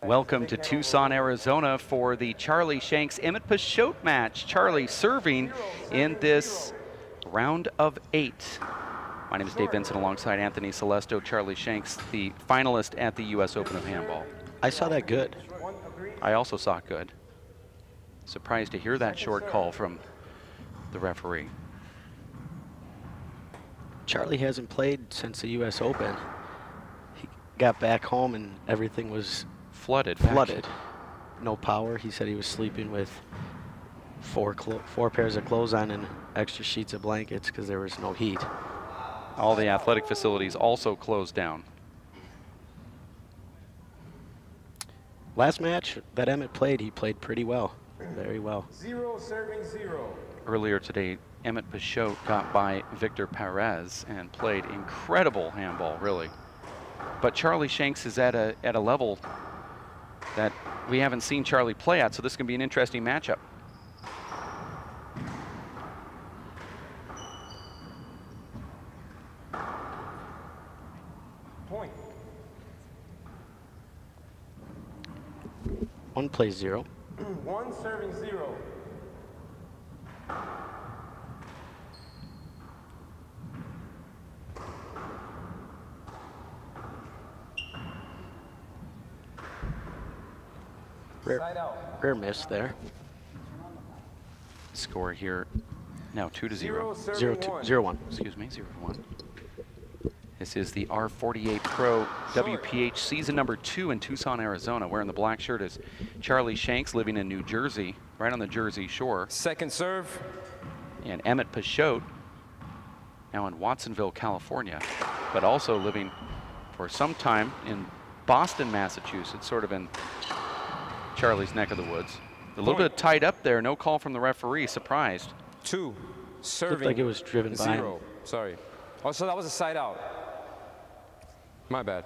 Welcome to Tucson, Arizona for the Charlie Shanks Emmett Peixoto match. Charlie serving in this round of 8. My name is Dave Vincent alongside Anthony Celesto. Charlie Shanks, the finalist at the U.S. Open of Handball. I saw that good. I also saw it good. Surprised to hear that short call from the referee. Charlie hasn't played since the U.S. Open. He got back home and everything was flooded. No power. He said he was sleeping with four pairs of clothes on and extra sheets of blankets because there was no heat. All the athletic facilities also closed down. Last match that Emmett played, he played pretty well, very well. 0 serving 0. Earlier today, Emmett Peixoto got by Victor Perez and played incredible handball, really. But Charlie Shanks is at a level that we haven't seen Charlie play at, so this can be an interesting matchup. Point. 1 plays 0. 1 serving 0. Rare miss there. Score here now 2-0. 0-1. Excuse me, 0-1. This is the R48 Pro WPH season number 2 in Tucson, Arizona. Wearing the black shirt is Charlie Shanks, living in New Jersey, right on the Jersey shore. Second serve. And Emmett Peixoto, now in Watsonville, California, but also living for some time in Boston, Massachusetts, sort of in Charlie's neck of the woods. A little bit tied up there, no call from the referee, surprised. 2 serving. Looked like it was driven by 0. Sorry. Oh, so that was a side out. My bad.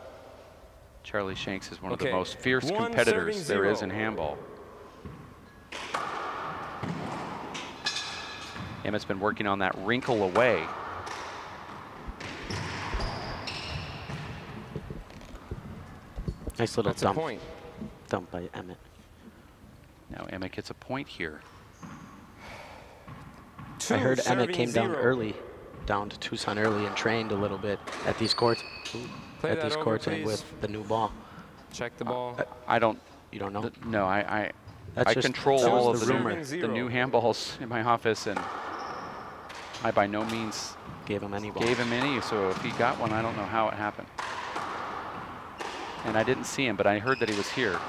Charlie Shanks is one of the most fierce competitors there is in handball. Emmett's been working on that wrinkle away. Nice little That's a point. Dump by Emmett. Now Emmett gets a point here. I heard Emmett came down to Tucson early and trained a little bit at these courts. And with the new ball. Check the ball. I don't. You don't know? No, I control all of the new handballs in my office, and I by no means gave him any. So if he got one, I don't know how it happened. And I didn't see him, but I heard that he was here.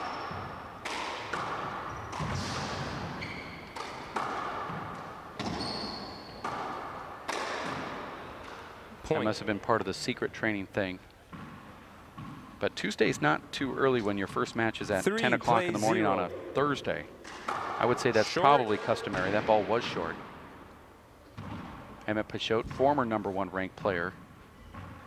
That must have been part of the secret training thing. But Tuesday's not too early when your first match is at 10 o'clock in the morning on a Thursday. I would say that's probably customary. That ball was short. Emmett Peixoto, former #1 ranked player,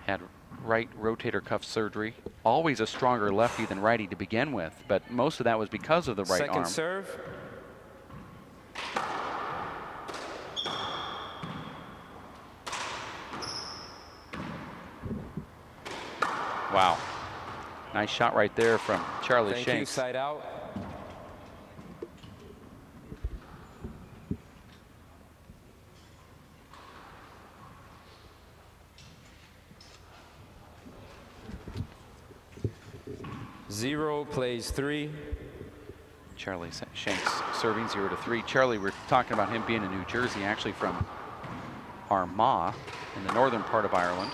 had right rotator cuff surgery. Always a stronger lefty than righty to begin with, but most of that was because of the right arm. Second serve. Wow. Nice shot right there from Charlie Shanks. Thank you, side out. Zero plays 3. Charlie Shanks serving 0-3. Charlie, we're talking about him being in New Jersey, actually from Armagh in the northern part of Ireland.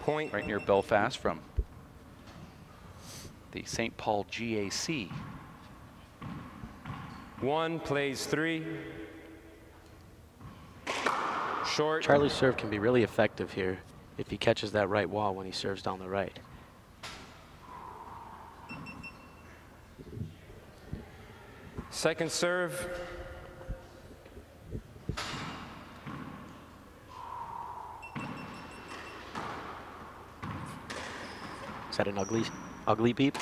Point. Right near Belfast from the St. Paul GAC. 1 plays 3. Short. Charlie's serve can be really effective here if he catches that right wall when he serves down the right. Second serve. Is that an ugly beep?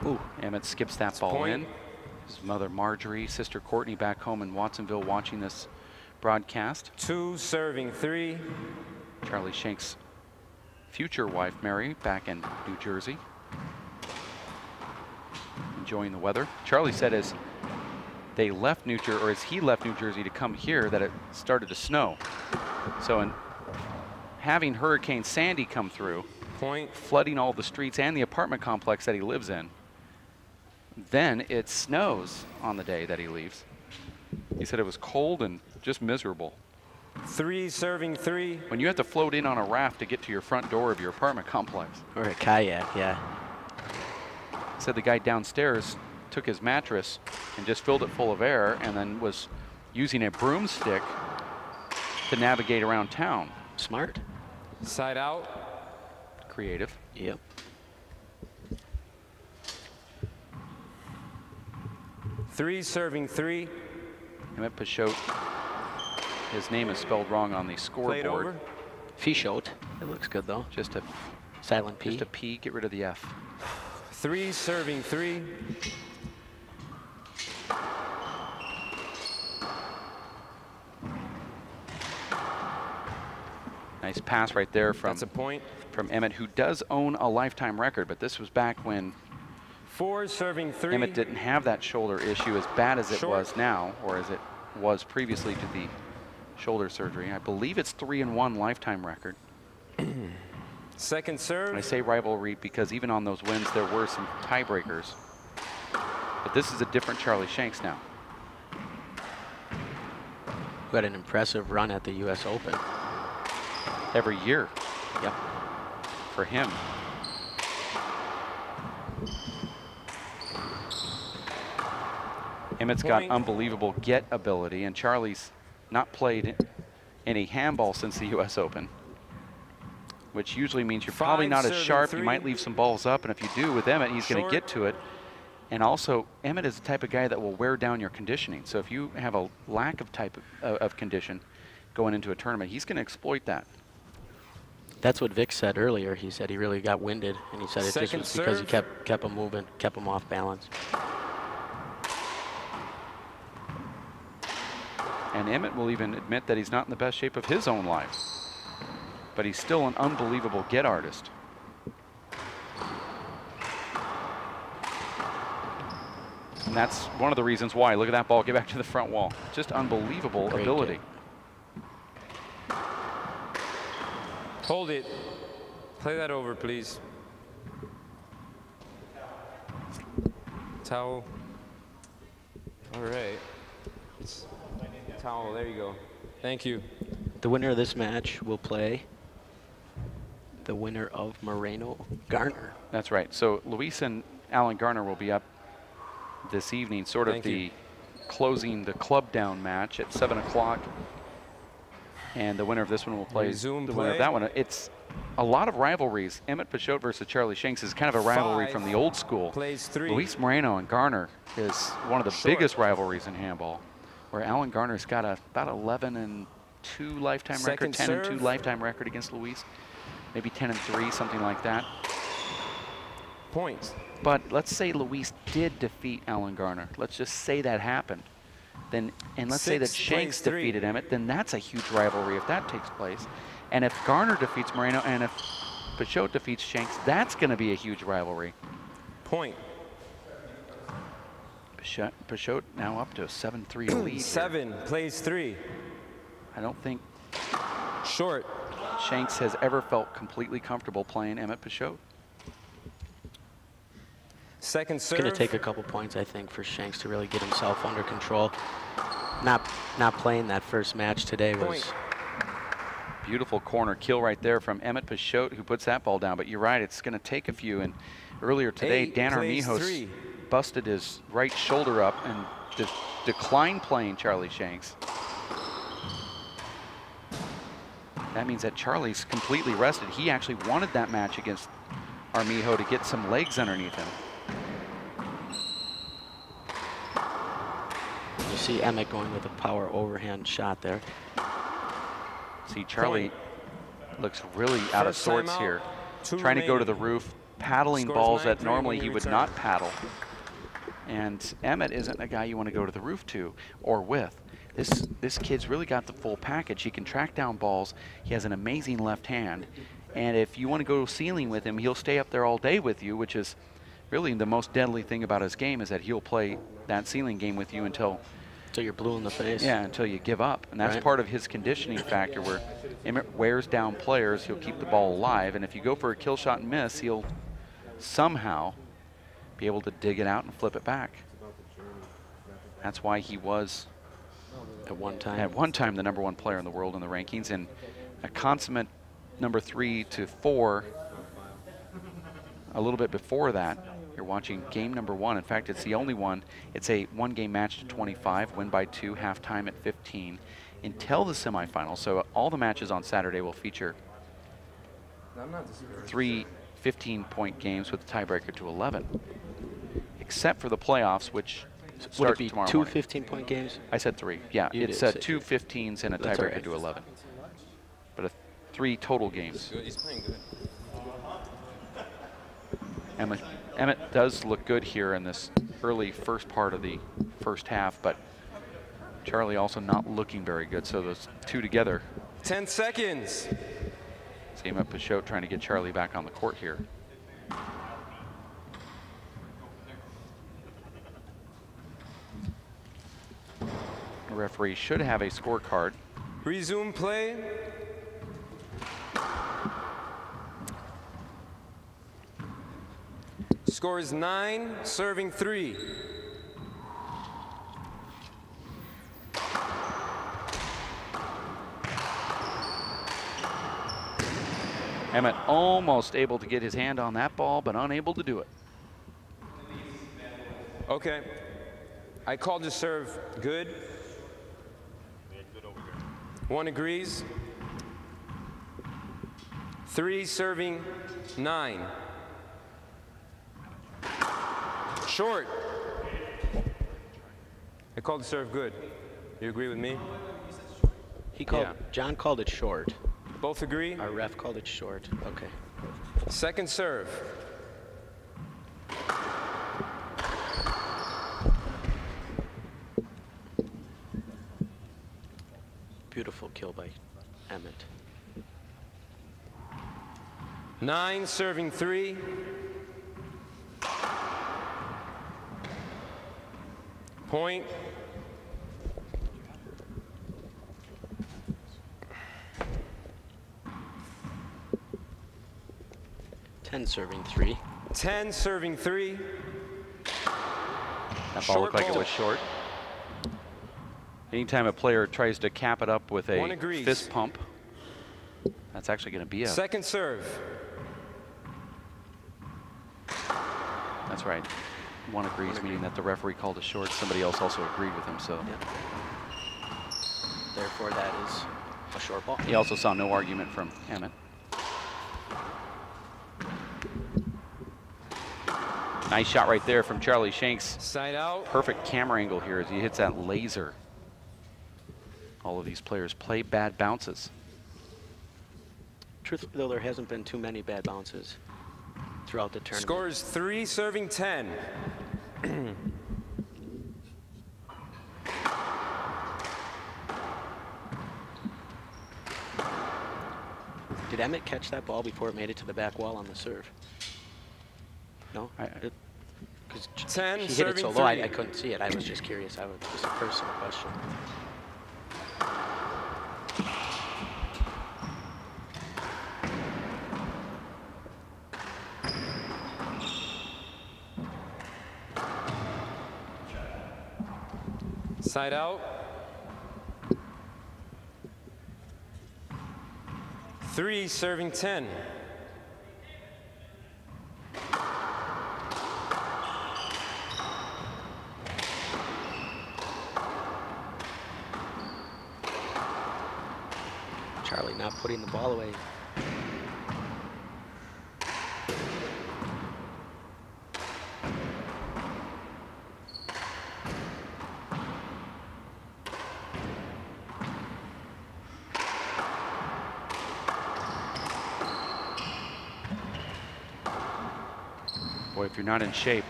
Ooh, Emmett skips that ball in. His mother Marjorie, sister Courtney back home in Watsonville watching this broadcast. 2 serving 3. Charlie Shanks future wife, Mary, back in New Jersey. Enjoying the weather. Charlie said as they left New Jersey, or as he left New Jersey to come here, that it started to snow. So in having Hurricane Sandy come through, flooding all the streets and the apartment complex that he lives in, then it snows on the day that he leaves. He said it was cold and just miserable. 3, serving 3. When you have to float in on a raft to get to your front door of your apartment complex. Or a kayak, yeah. Said the guy downstairs took his mattress and just filled it full of air and then was using a broomstick to navigate around town. Smart. Side out. Creative. Yep. Three, serving 3. Emmett Peixoto. His name is spelled wrong on the Played scoreboard. over. Peixoto. It looks good though. Just a Silent P. Just a P, get rid of the F. 3, serving 3. Nice pass right there from, That's a point. from Emmett, who does own a lifetime record, but this was back when 4, serving 3. Emmett didn't have that shoulder issue as bad as it Short. was now, or as it was previously to the shoulder surgery. I believe it's 3-1 lifetime record. Second serve. And I say rivalry because even on those wins, there were some tiebreakers. But this is a different Charlie Shanks now. Who had an impressive run at the U.S. Open. Every year. Yep. For him. Emmett's got Point. unbelievable get ability, and Charlie's not played any handball since the U.S. Open, which usually means you're probably 5, not as serving sharp. 3. You might leave some balls up, and if you do with Emmett, he's going to Short. get to it. And also, Emmett is the type of guy that will wear down your conditioning. So if you have a lack of of condition going into a tournament, he's going to exploit that. That's what Vic said earlier. He said he really got winded, and he said it just Second was because he serve. kept him moving, kept him off balance. And Emmett will even admit that he's not in the best shape of his own life. But he's still an unbelievable get artist. And that's one of the reasons why. Look at that ball, get back to the front wall. Just unbelievable Great ability. Hold it. Play that over, please. Towel. All right. Towel, there you go. Thank you. The winner of this match will play the winner of Moreno-Garner. That's right. So Luis and Alan Garner will be up this evening, sort of Thank the you. closing the club down match at 7 o'clock. And the winner of this one will play Resume the winner of play. that one. It's a lot of rivalries. Emmett Peixoto versus Charlie Shanks is kind of a rivalry 5, from the old school. plays 3. Luis Moreno and Garner is one of the Short. biggest rivalries in handball, where Alan Garner's got about 11-2 lifetime record, Second 10-2 serve. lifetime record against Luis, maybe 10-3, something like that. Points. But let's say Luis did defeat Alan Garner. Let's just say that happened. Then, and let's say that 6, Shanks plays 3. defeated Emmett, then that's a huge rivalry if that takes place. And if Garner defeats Moreno and if Peixoto defeats Shanks, that's going to be a huge rivalry. Point. Peixoto now up to a 7-3 lead here. 7, plays 3. I don't think Short. Shanks has ever felt completely comfortable playing Emmett Peixoto. Second It's serve. going to take a couple points, I think, for Shanks to really get himself under control. Not playing that first match today was Point. Beautiful corner kill right there from Emmett Peixoto, who puts that ball down. But you're right, it's going to take a few. And earlier today, 8, Dan plays Armijos 3. busted his right shoulder up and declined playing Charlie Shanks. That means that Charlie's completely rested. He actually wanted that match against Armijo to get some legs underneath him. You see Emmett going with a power overhand shot there. See, Charlie Point. looks really out of First sorts timeout, here. 2 Trying to go to remaining. the roof, paddling Scores balls that 9-3 normally when he we would return. not paddle. And Emmett isn't a guy you want to go to the roof to or with. This kid's really got the full package. He can track down balls. He has an amazing left hand. And if you want to go ceiling with him, he'll stay up there all day with you, which is really the most deadly thing about his game, is that he'll play that ceiling game with you until you're blue in the face. Yeah, until you give up. And that's part of his conditioning factor, where Emmett wears down players. He'll keep the ball alive. And if you go for a kill shot and miss, he'll somehow be able to dig it out and flip it back. That's why he was, at one time, the #1 player in the world in the rankings, and a consummate number 3 to 4 a little bit before that. You're watching game number 1. In fact, it's the only one. It's a 1-game match to 25, win by 2, halftime at 15, until the semifinals. So all the matches on Saturday will feature 3 15-point games with the tiebreaker to 11, except for the playoffs, which starts tomorrow two morning. 15-point games? I said 3. Yeah, You it's did say 2 15s and a That's tiebreaker right. to 11. But 3 total games. He's playing good. Emmett does look good here in this early first part of the first half, but Charlie also not looking very good. So those two together. 10 seconds. See Emmett Peixoto trying to get Charlie back on the court here. The referee should have a scorecard. Resume play. Score is 9, serving 3. Emmett almost able to get his hand on that ball, but unable to do it. Okay. I called the serve good. 1 agrees. 3 serving 9. Short. I called the serve good. You agree with me? John called it short. Both agree? Our ref called it short. Okay. Second serve. Beautiful kill by Emmett. 9 serving 3. Point. Serving 3. 10 serving 3. That ball looked like it was short. Anytime a player tries to cap it up with a fist pump, that's actually going to be a second serve. That's right. 1 agrees, meaning that the referee called it short. Somebody else also agreed with him, so. Therefore, that is a short ball. He also saw no argument from Emmett. Nice shot right there from Charlie Shanks. Side out. Perfect camera angle here as he hits that laser. All of these players play bad bounces. Truthfully, though, there hasn't been too many bad bounces throughout the tournament. Score is 3 serving 10. Did Emmett catch that ball before it made it to the back wall on the serve? No? Because 10 he hit it serving so 3. low, I couldn't see it. I was just curious. Just a personal question. Side out. 3 serving 10. Charlie not putting the ball away. Boy, if you're not in shape.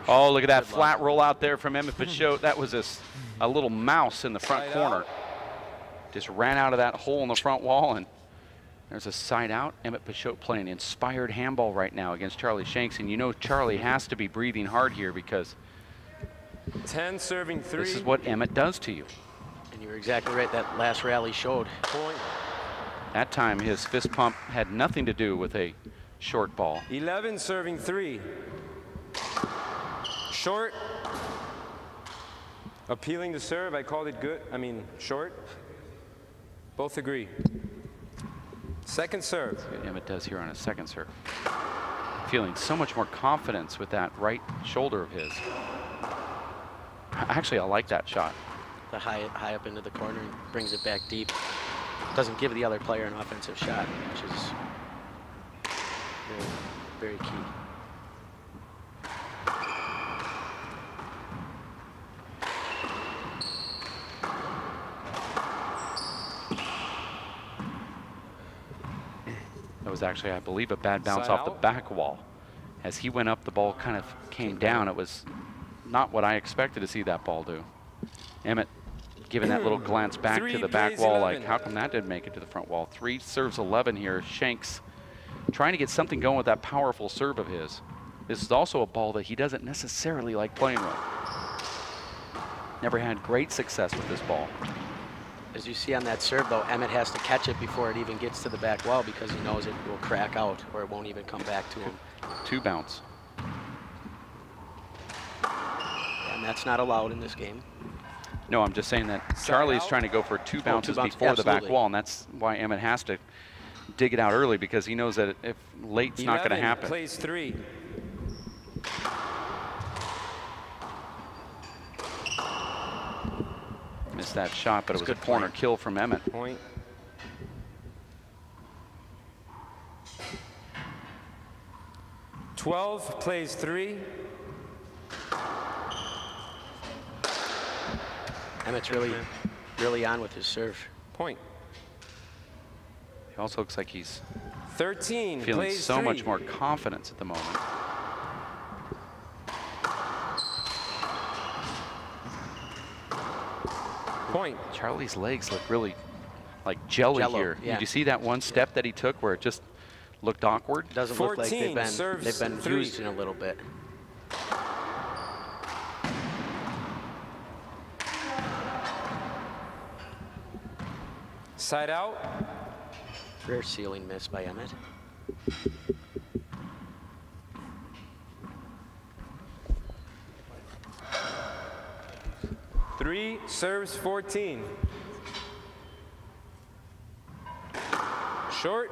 Oh, look at that flat roll out there from Emmett Peixoto. That was a little mouse in the front corner. Just ran out of that hole in the front wall and There's a side out. Emmett Peixoto playing inspired handball right now against Charlie Shanks. And you know Charlie has to be breathing hard here because 10 serving 3. this is what Emmett does to you. And you were exactly right. That last rally showed. Point. That time his fist pump had nothing to do with a short ball. 11 serving 3. Short. Appealing to serve. I called it good. I mean, short. Both agree. Second serve. That's what Emmett does here on a second serve. Feeling so much more confidence with that right shoulder of his. Actually, I like that shot. The high up into the corner and brings it back deep. Doesn't give the other player an offensive shot, which is very, very key. That was actually, I believe, a bad bounce Side off out. the back wall. As he went up, the ball kind of came down. It was not what I expected to see that ball do. Emmett giving that little glance back to the back wall, like, how come that didn't make it to the front wall? 3 serves 11 here. Shanks trying to get something going with that powerful serve of his. This is also a ball that he doesn't necessarily like playing with. Never had great success with this ball. As you see on that serve, though, Emmett has to catch it before it even gets to the back wall because he knows it will crack out or it won't even come back to him. 2 bounce. And that's not allowed in this game. No, I'm just saying that Charlie's trying to go for 2 bounces bounces, before the back absolutely. wall, and that's why Emmett has to dig it out early because he knows that if late's not going to happen. Plays 3. Missed that shot, but it was a good corner play. kill from Emmett. Point. Twelve plays 3. Emmett's really on with his serve. Point. He also looks like he's 13 feeling plays so 3. much more confidence at the moment. Point. Charlie's legs look really like jelly Jello, here. yeah. Did you see that one step that he took where it just looked awkward? Doesn't look like 14 serves they've been 3. used in a little bit. Side out. Rare ceiling miss by Emmett. Three serves 14. Short.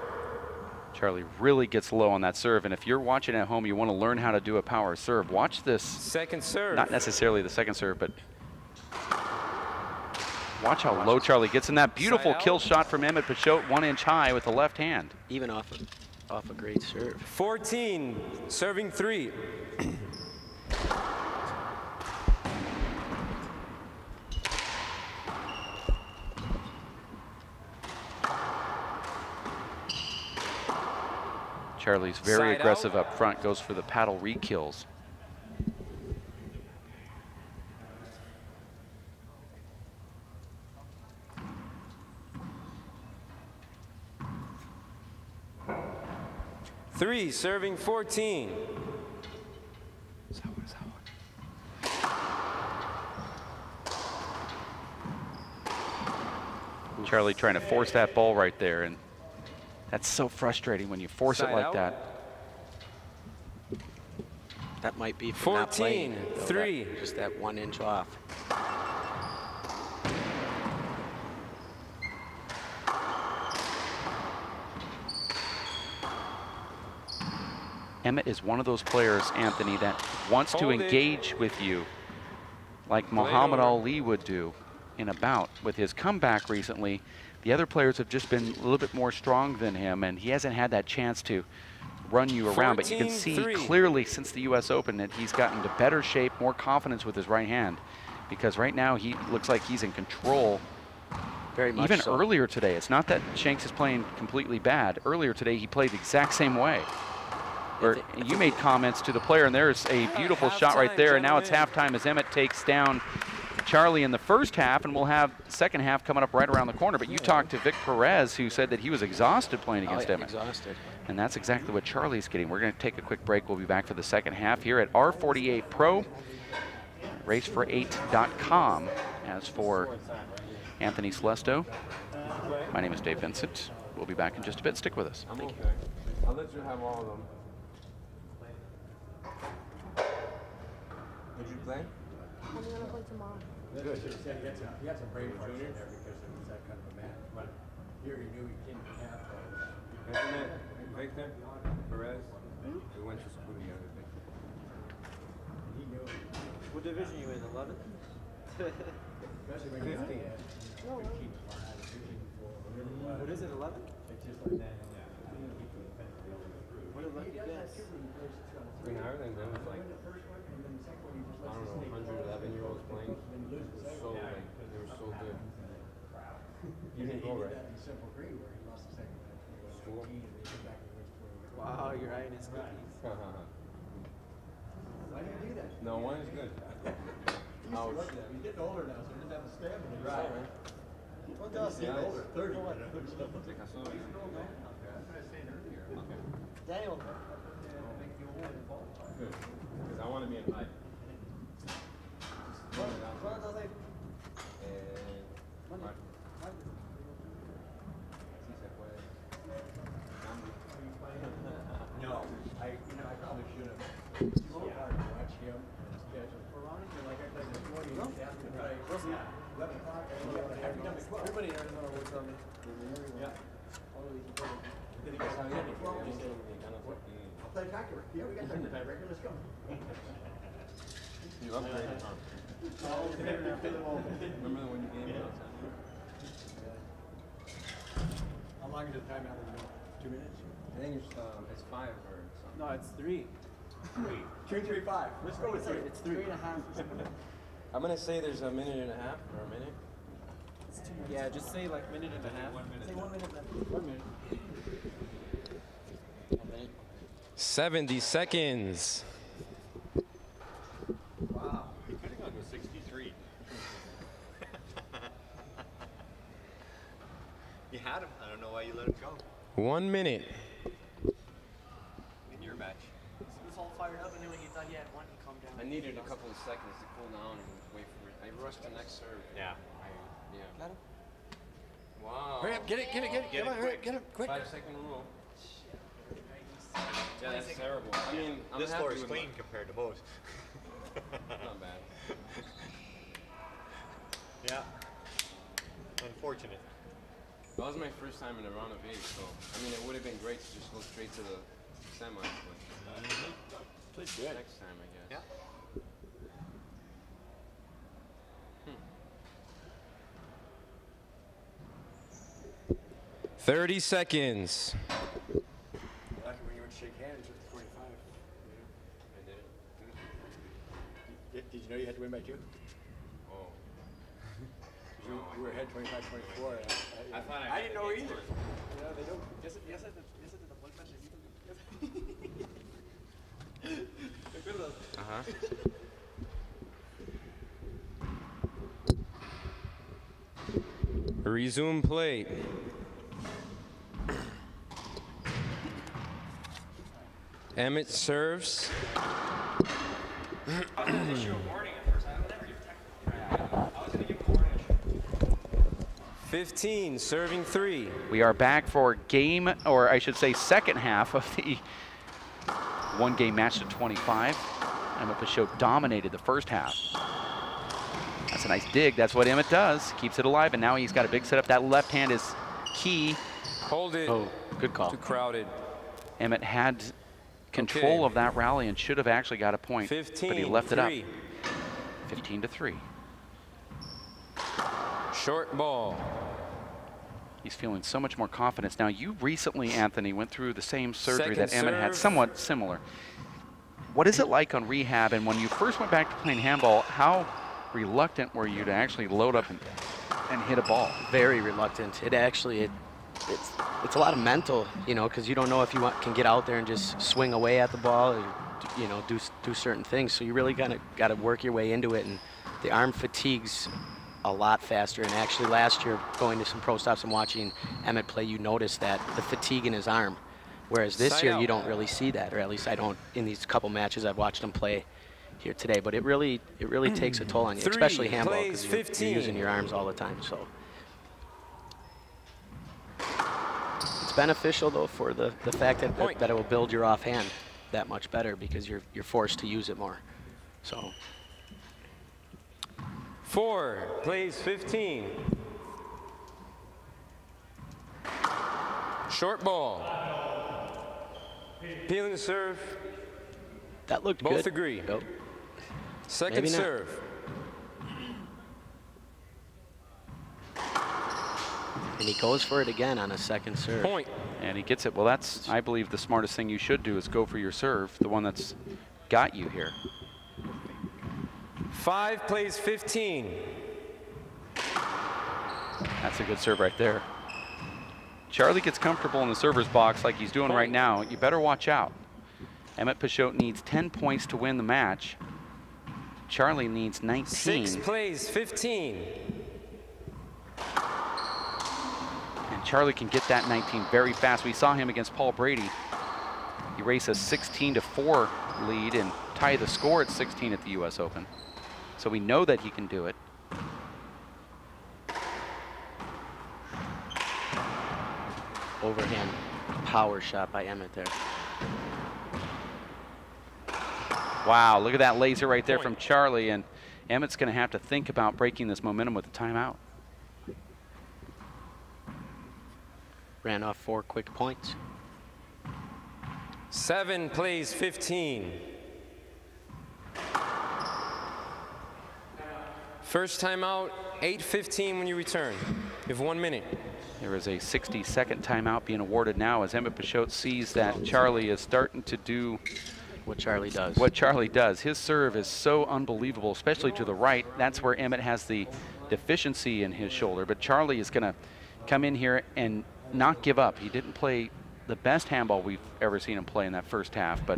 Charlie really gets low on that serve, and if you're watching at home, you want to learn how to do a power serve. Watch this. Second serve. Not necessarily the second serve, but watch how low Charlie gets in that beautiful kill shot from Emmett Peixoto, 1 inch high with the left hand. Even off a great serve. 14 serving 3. Charlie's very Side aggressive out. up front, goes for the paddle re-kills. Three serving 14. Charlie trying to force that ball right there, and that's so frustrating when you force it Side like out. that. That might be from not playing. 14, though, 3. Just that 1 inch off. Emmett is one of those players, Anthony, that wants to Hold it. engage with you like Muhammad Ali would do in a bout. With his comeback recently, the other players have just been a little bit more strong than him, and he hasn't had that chance to run you around. But you can see 14-3. clearly since the U.S. Open that he's gotten to better shape, more confidence with his right hand, because right now he looks like he's in control. Very much Even so. earlier today, it's not that Shanks is playing completely bad. Earlier today, he played the exact same way. Where you made comments to the player, and there's a beautiful shot right halftime, there, and now it's gentlemen. halftime as Emmett takes down Charlie in the first half, and we'll have second half coming up right around the corner. But you talked to Vic Perez, who said that he was exhausted playing against Emmett. Exhausted. And that's exactly what Charlie's getting. We're going to take a quick break. We'll be back for the second half here at R48 Pro, racefor8.com. As for Anthony Celesto, my name is Dave Vincent. We'll be back in just a bit. Stick with us. Thank you. I'll let you have all of them. Did you play? I'm gonna play tomorrow. Good. He had some brain parts in there because it was that kind of a match. But here he knew he didn't have those. Isn't it Victor Perez? We went to school together. He knew it. What division you in? 11th? Especially when you 15. No, could keep our division for whatever it was. What is it? 11? It's just like that. What did Lucky guess? In Ireland, there was like, I don't know, 111-year-olds playing. So, like, they were so good. You didn't go, right? In Simple Green where he lost the second match. School? Wow, you're eyeing his cookies. Why do you do that? No, one is good. Ouch. He's getting older now, so he doesn't have the stamina. Right. Well, does he? Yeah. Older, 30. Okay. Daniel. Good. Because I want to be in high. No, I probably should have. It's so hard to watch him and his schedule. Like I played this morning, after the play, 11 o'clock, Everybody in Arizona works on me. Yeah. Then he goes, "Yeah, the 12." He said, "I'll play tiebreaker." Yeah, we got time to tiebreaker. Let's go. You upgraded, huh? Remember when you game outside? How long is the timeout? 2 minutes? I think it's 5 or something. No, it's 3. 2, 3, 5. Let's go with 3. It's 3.5. I'm going to say there's a minute and a half or a minute. Yeah, just say like minute and a half. 1 minute. Say 1 minute then. 1 minute. 70 seconds. Wow. He could have gone with 63. You had him. I don't know why you let him go 1 minute. in your match. He was all fired up, and then when he thought he had one, he calmed down. I needed a couple of seconds to cool down and wait for it. I rushed the next serve. Yeah. Yeah. Got him? Wow. Hurry up, get it. Come on, hurry up, get it, quick. 5-second rule. Yeah, that's terrible. I mean, I'm This happy floor is with clean compared to most. Not bad. Yeah. Unfortunate. That was my first time in a round of 8, so I mean, it would have been great to just go straight to the semis, but Played good. next time, I guess. Yeah. 30 seconds. Like when you would shake hands with the 45. I did it. Did you know you had to win by 2? Oh. You were ahead 25-24. I thought I didn't know either. Yeah, they don't. Yes, at the vuelta necesitan. Uh-huh. Resume play. Emmett serves. 15, serving 3. We are back for game, or I should say second half of the one-game match to 25. Emmett Peixoto dominated the first half. That's a nice dig. That's what Emmett does. Keeps it alive, and now he's got a big setup. That left hand is key. Hold it. Oh, good call. Too crowded. Emmett had control of that rally and should have actually got a point, 15, but he left it up. 3. 15-3. Short ball. He's feeling so much more confidence. Now, you recently, Anthony, went through the same surgery Second that Emmett had, serve. somewhat similar. What is it like on rehab? And when you first went back to playing handball, how reluctant were you to actually load up and hit a ball? Very reluctant. It actually, it's a lot of mental, you know, because you don't know if you can get out there and just swing away at the ball or, you know, do certain things. So you really got to work your way into it. And the arm fatigues a lot faster. And actually last year, going to some pro stops and watching Emmett play, you noticed that the fatigue in his arm. Whereas this Side year, out. you don't really see that, or at least I don't in these couple matches I've watched him play here today. But it really takes a toll on you, 3 especially handball, plays because you're 15. using your arms all the time. So it's beneficial though for the fact that it will build your offhand that much better because you're forced to use it more. So 4 plays 15. Short ball. Peeling the serve. that looked Both good. agree. Nope. Second Maybe not. serve. And he goes for it again on a second serve. Point. And he gets it. Well, that's, I believe, the smartest thing you should do is go for your serve, the one that's got you here. 5 plays 15. That's a good serve right there. Charlie gets comfortable in the server's box like he's doing right now. You better watch out. Emmett Peixoto needs 10 points to win the match. Charlie needs 19. 6 plays 15. And Charlie can get that 19 very fast. We saw him against Paul Brady. He raced a 16-4 lead and tie the score at 16 at the US Open. So we know that he can do it. Overhand power shot by Emmett there. Wow, look at that laser right there from Charlie, and Emmett's going to have to think about breaking this momentum with a timeout. Ran off 4 quick points. 7 plays 15. First timeout, 8:15 when you return. You have 1 minute. There is a 60-second timeout being awarded now as Emmett Peixoto sees that Charlie is starting to do what Charlie does. What Charlie does. His serve is so unbelievable, especially to the right. That's where Emmett has the deficiency in his shoulder. But Charlie is going to come in here and not give up. He didn't play the best handball we've ever seen him play in that first half, but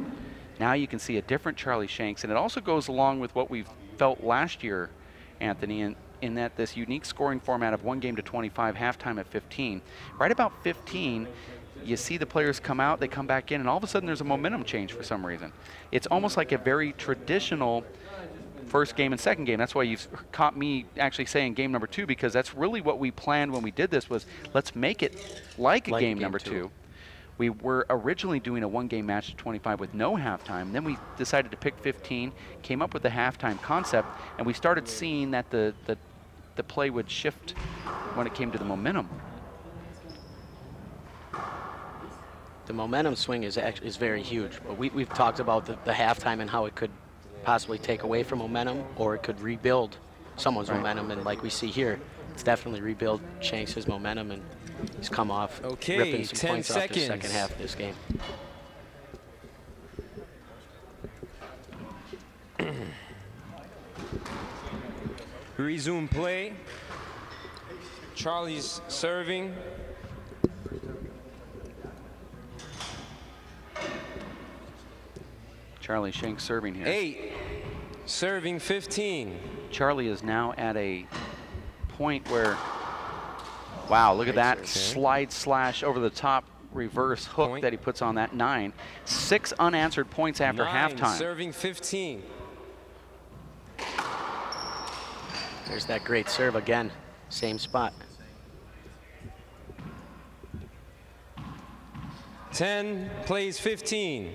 now you can see a different Charlie Shanks, and it also goes along with what we've felt last year, Anthony, in that this unique scoring format of 1 game to 25, halftime at 15. Right about 15, you see the players come out, they come back in, and all of a sudden there's a momentum change for some reason. It's almost like a very traditional first game and second game. That's why you've caught me actually saying game number 2, because that's really what we planned when we did this, was let's make it like a game number 2. We were originally doing a 1-game match to 25 with no halftime. Then we decided to pick 15, came up with the halftime concept, and we started seeing that the play would shift when it came to the momentum. The momentum swing is very huge. But we've talked about the halftime and how it could possibly take away from momentum, or it could rebuild someone's momentum. And like we see here, it's definitely rebuild Shanks' momentum, and he's come off ripping some 10 points off the second seconds. half of this game. Resume play. Charlie's serving. Charlie Shanks serving here. 8, serving 15. Charlie is now at a point where, wow, look at that slide slash over the top reverse hook that he puts on that 9. 6 unanswered points after 9, halftime. serving 15. There's that great serve again, same spot. 10 plays 15.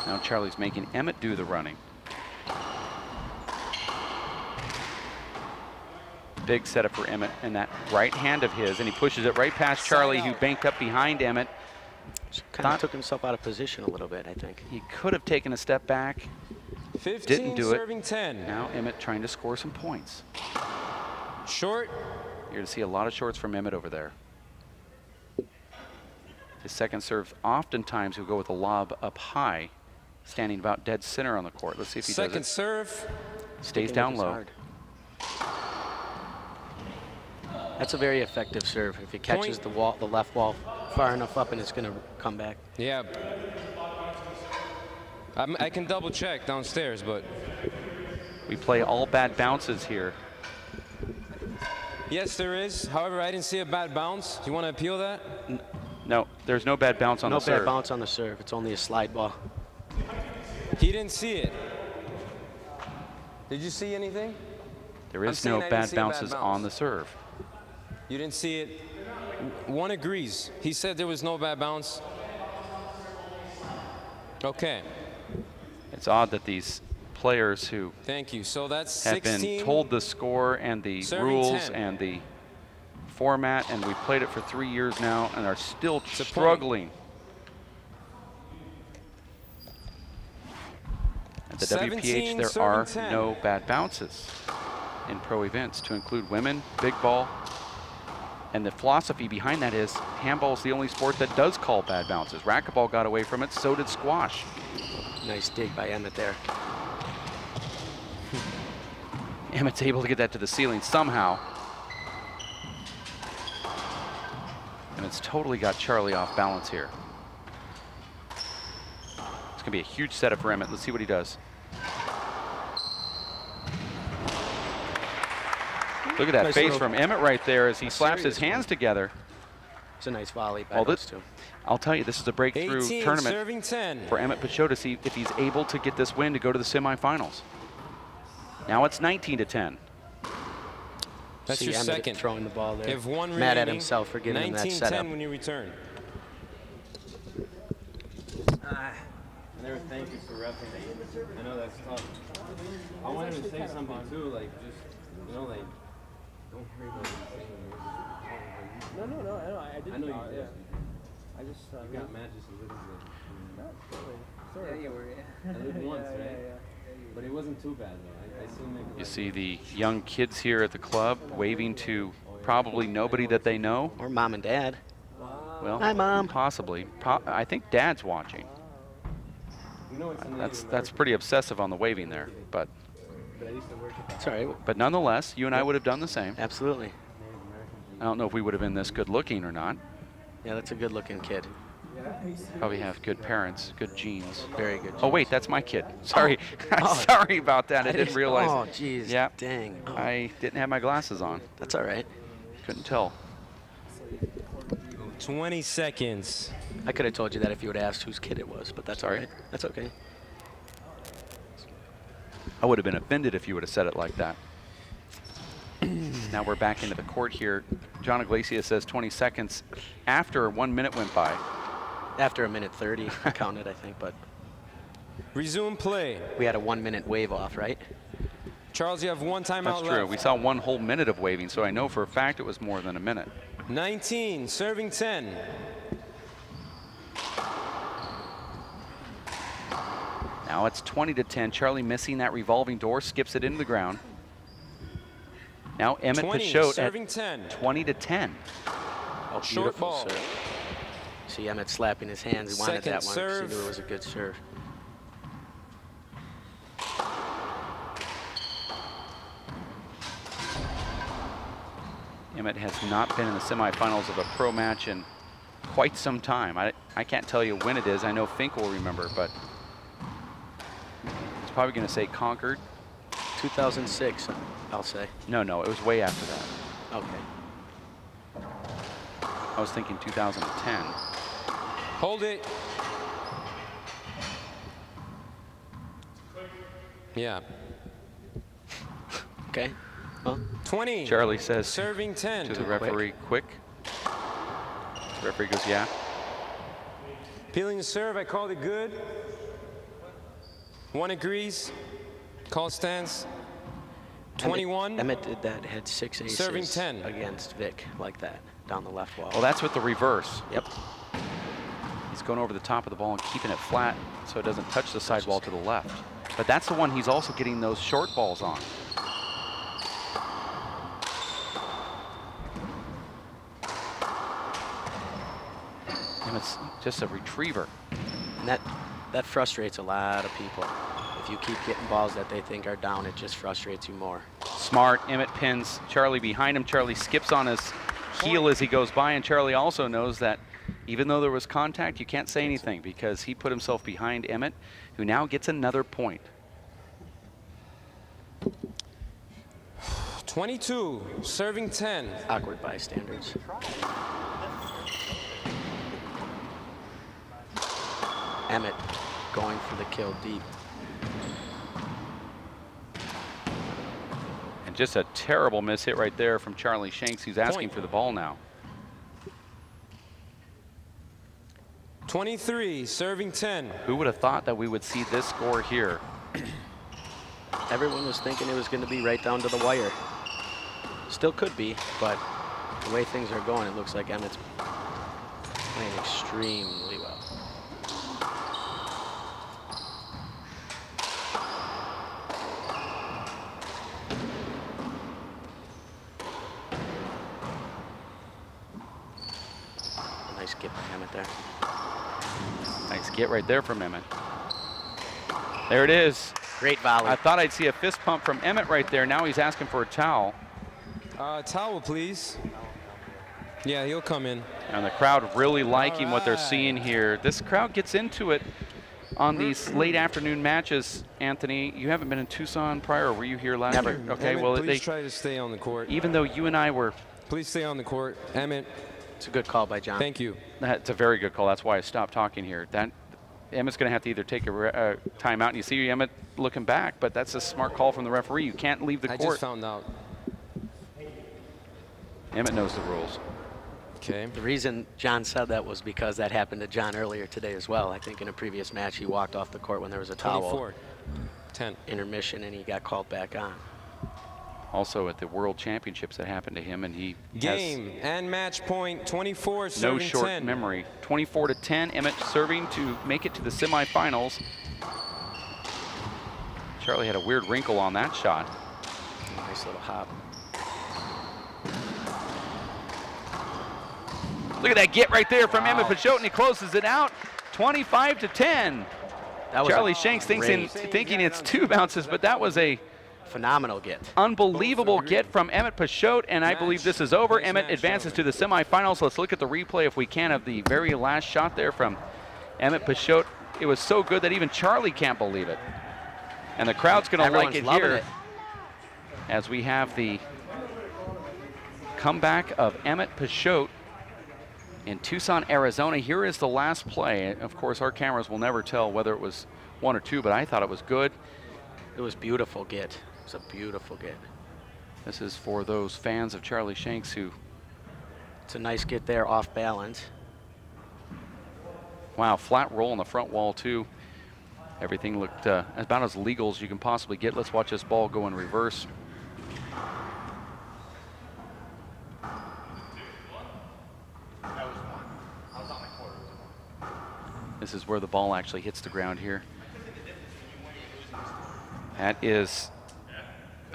Now Charlie's making Emmett do the running. Big setup for Emmett and that right hand of his, and he pushes it right past Charlie, who banked up behind Emmett. Kind of took himself out of position a little bit, I think. He could have taken a step back. 15 didn't do serving it. 10. Now Emmett trying to score some points. Short. You're going to see a lot of shorts from Emmett over there. His second serve, oftentimes he'll go with a lob up high, standing about dead center on the court. Let's see if he does it. Second serve. Stays down low. That's a very effective serve. If it catches the wall, the left wall far enough up, and it's going to come back. Yeah. I can double check downstairs, but We play all bad bounces here. yes, there is. However, I didn't see a bad bounce. Do you want to appeal that? No, there's no bad bounce on the serve. No bad bounce on the serve. It's only a slide ball. He didn't see it. Did you see anything? There is saying no I didn't bad see a bad bounces bounce. on the serve. You didn't see it. One agrees. He said there was no bad bounce. Okay. It's odd that these players who Thank you. So that's have 16. been told the score and the Serving rules 10. and the format, and we've played it for 3 years now and are still a point. struggling. At the 17, WPH, there serving are 10. no bad bounces in pro events, to include women, big ball. And the philosophy behind that is handball is the only sport that does call bad bounces. Racquetball got away from it, so did squash. Nice dig by Emmett there. Emmett's able to get that to the ceiling somehow. Emmett's totally got Charlie off balance here. It's gonna be a huge setup for Emmett. Let's see what he does. Look at that Nice face little- from Emmett right there as he slaps his serious hands together. It's a nice volley by Well, those this, two. I'll tell you, this is a breakthrough 18, tournament serving 10. for Emmett Peixoto to see if he's able to get this win to go to the semifinals. Now it's 19-10. That's See your Emmett second. throwing the ball there. You have one Mad at remaining. himself for giving him that 19-10 setup. when you return. I never thank you for repping. I know that's tough. I wanted to say something too, like just, you know, like, don't worry about anything. No, I didn't. I know you did. I just. You got mad just a little bit. Sorry. Yeah, I lived once, right? yeah. But it wasn't too bad though. I seen You see the young kids here at the club waving to probably nobody that they know. Or mom and dad. Well, Hi, Mom. possibly. I think Dad's watching. You know it's in That's pretty obsessive on the waving there, but It's all right. but nonetheless, you and I would have done the same. Absolutely. I don't know if we would have been this good looking or not. Yeah, that's a good-looking kid. Probably have good parents, good genes. Very good. Oh wait, that's my kid. Sorry, Oh. sorry about that. I didn't realize. Oh, jeez. Yeah. Dang. Oh, I didn't have my glasses on. that's all right. Couldn't tell. 20 seconds. I could have told you that if you would have asked whose kid it was, but that's all Sorry. right. That's okay. I would have been offended if you would have said it like that. Now we're back into the court here. John Iglesias says 20 seconds after 1 minute went by. After a minute 30, I counted, I think, but Resume play. we had a 1 minute wave off, right? Charles, you have one timeout That's left. true. We saw 1 whole minute of waving, so I know for a fact it was more than a minute. 19, serving 10. Now it's 20-10. Charlie missing that revolving door, skips it into the ground. Now Emmett 20, Peixoto serving at 10. 20-10. Oh, Short beautiful ball. serve. See Emmett slapping his hands. He wanted Second that one 'cause serve. he knew it was a good serve. Emmett has not been in the semifinals of a pro match in quite some time. I can't tell you when it is. I know Fink will remember, but it's probably going to say Concord. 2006, I'll say. No, it was way after that. Okay. I was thinking 2010. Hold it. Yeah. Okay. Well, 20. Charlie says Serving 10. to the referee, quick. The referee goes, yeah. Peeling the serve, I called it good. One agrees. Call stands. 21. Emmett did that, had 6 aces Serving 10. against Vic, like that, down the left wall. Well, that's with the reverse. Yep. He's going over the top of the ball and keeping it flat so it doesn't touch the sidewall to the left. But that's the one he's also getting those short balls on. And it's just a retriever. And that frustrates a lot of people. If you keep getting balls that they think are down, it just frustrates you more. Smart. Emmett pins Charlie behind him. Charlie skips on his heel as he goes by, and Charlie also knows that even though there was contact, you can't say anything because he put himself behind Emmett, who now gets another point. 22, serving 10. Awkward bystanders. Emmett going for the kill deep. And just a terrible miss hit right there from Charlie Shanks, who's asking for the ball now. 23, serving 10. Who would have thought that we would see this score here? Everyone was thinking it was going to be right down to the wire. Still could be, but the way things are going, it looks like Emmett's playing extremely well. Nice get by Emmett there. Nice get right there from Emmett. There it is. Great volley. I thought I'd see a fist pump from Emmett right there. Now he's asking for a towel. Towel, please. Yeah, he'll come in. And the crowd really liking what they're seeing here. This crowd gets into it on these late afternoon matches. Anthony, you haven't been in Tucson prior, or were you here last year? Okay, Emmett, well, please try to stay on the court. even though you and I were. Please stay on the court. Emmett. It's a good call by John. Thank you. That's a very good call. That's why I stopped talking here. Emmett's going to have to either take a timeout, and you see Emmett looking back, but that's a smart call from the referee. You can't leave the court. I just found out. Emmett knows the rules. Okay. The reason John said that was because that happened to John earlier today as well. I think in a previous match he walked off the court when there was a towel 24, 10. intermission and he got called back on. Also at the World Championships that happened to him, and he Game and match point, 24, has serving no short 10. memory. 24 to 10, Emmett serving to make it to the semifinals. Charlie had a weird wrinkle on that shot. Nice little hop. Look at that get right there from Emmett Peixoto, and he closes it out, 25 to 10. Charlie Shanks thinking it's two bounces, but that was a phenomenal get. Unbelievable get from Emmett Peixoto, and I believe this is over. Emmett advances to the semifinals. Let's look at the replay if we can of the very last shot there from Emmett Peixoto. It was so good that even Charlie can't believe it. And the crowd's going to like it here as we have the comeback of Emmett Peixoto in Tucson, Arizona. Here is the last play. Of course, our cameras will never tell whether it was one or two, but I thought it was good. It was beautiful get. It was a beautiful get. This is for those fans of Charlie Shanks who... It's a nice get there, off balance. Wow, flat roll on the front wall too. Everything looked about as legal as you can possibly get. Let's watch this ball go in reverse. This is where the ball actually hits the ground here. That is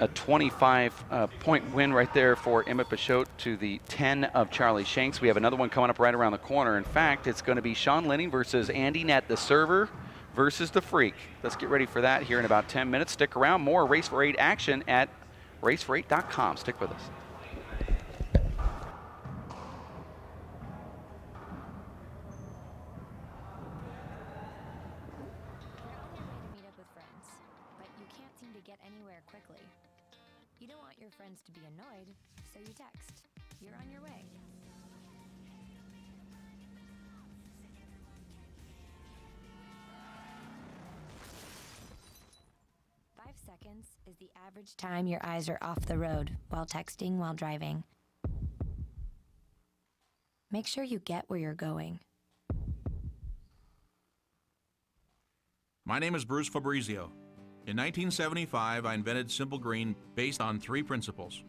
a 25-point win right there for Emmett Peixoto to the 10 of Charlie Shanks. We have another one coming up right around the corner. In fact, it's going to be Sean Lenning versus Andy Nett, the server versus the freak. Let's get ready for that here in about 10 minutes. Stick around. More Race for 8 action at racefor8.com. Stick with us. You don't want your friends to be annoyed, so you text. You're on your way. Five seconds is the average time your eyes are off the road while texting while driving. Make sure you get where you're going. My name is Bruce Fabrizio. In 1975, I invented Simple Green based on 3 principles.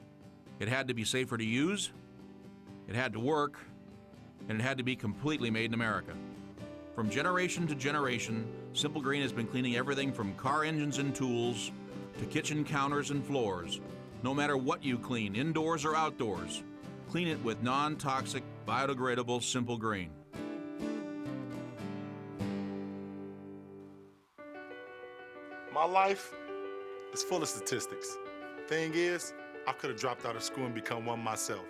It had to be safer to use, it had to work, and it had to be completely made in America. From generation to generation, Simple Green has been cleaning everything from car engines and tools to kitchen counters and floors. No matter what you clean, indoors or outdoors, clean it with non-toxic, biodegradable Simple Green. My life is full of statistics. Thing is, I could have dropped out of school and become one myself,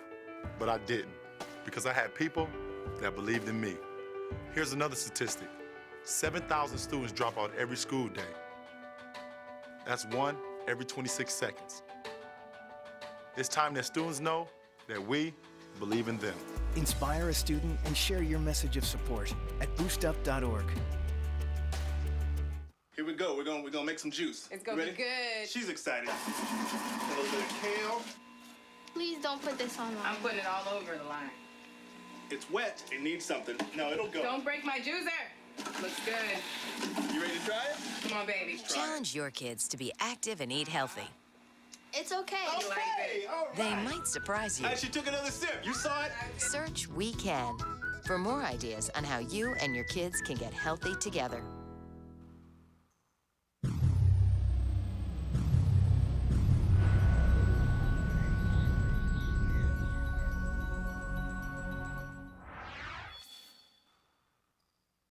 but I didn't, because I had people that believed in me. Here's another statistic. 7,000 students drop out every school day. That's one every 26 seconds. It's time that students know that we believe in them. Inspire a student and share your message of support at boostup.org. Here we go. We're gonna make some juice. It's gonna be good. She's excited. A little bit of kale. Please don't put this on. I'm putting it all over the line. It's wet. It needs something. No, it'll go. Don't break my juicer. Looks good. You ready to try it? Come on, baby. Challenge your kids to be active and eat healthy. It's okay. Okay, all right. They might surprise you. She took another sip. You saw it? Search We Can for more ideas on how you and your kids can get healthy together.